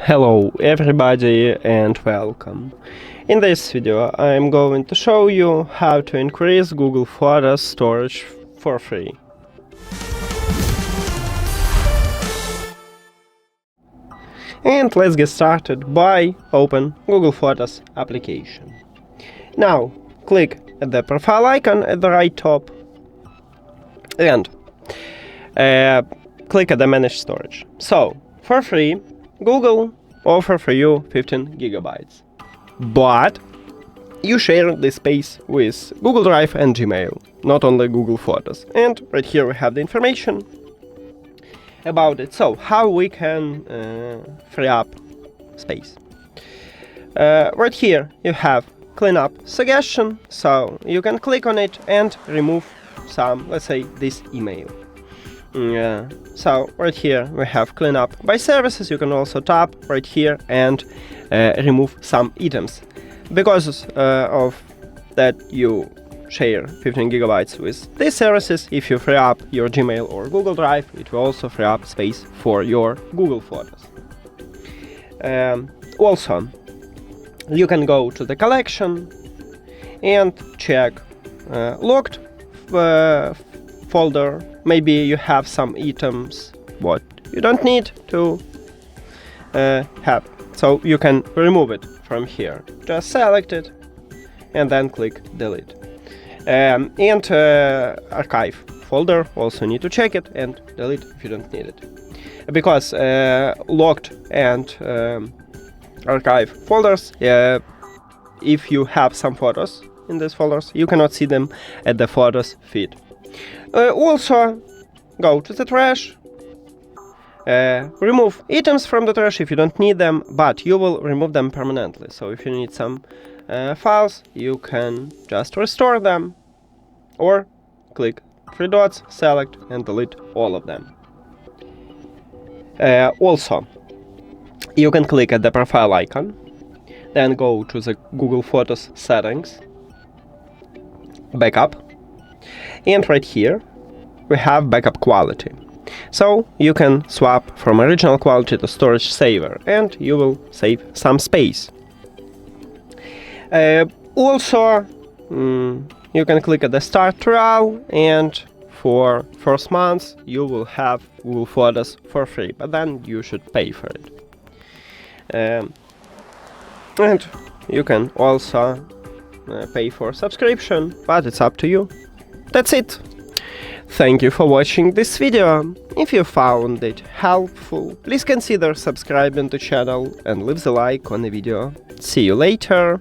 Hello everybody and welcome. In this video I am going to show you how to increase Google Photos storage for free. And let's get started by open Google Photos application. Now click at the profile icon at the right top and click at the manage storage. So for free Google offer for you 15 gigabytes, but you share this space with Google Drive and Gmail, not only Google Photos. And right here we have the information about it. So how we can free up space. Right here you have cleanup suggestion, so you can click on it and remove some, let's say, this email. So right here we have cleanup by services. You can also tap right here and remove some items. Because of that you share 15 gigabytes with these services, if you free up your Gmail or Google Drive, it will also free up space for your Google Photos. Also, you can go to the collection and check locked folder. Maybe you have some items what you don't need to have, so you can remove it from here. Just select it and then click delete. And archive folder, also need to check it and delete if you don't need it, because locked and archive folders, if you have some photos in these folders, you cannot see them at the photos feed. Also, go to the trash, remove items from the trash if you don't need them, but you will remove them permanently. So if you need some files, you can just restore them, or click three dots, select and delete all of them. Also, you can click at the profile icon, then go to the Google Photos settings, backup, and right here we have backup quality. So you can swap from original quality to storage saver and you will save some space. Also, you can click at the start trial, and for first month you will have Google Photos for free, but then you should pay for it. And you can also pay for subscription, but it's up to you. That's it. Thank you for watching this video. If you found it helpful, please consider subscribing to the channel and leave the like on the video. See you later.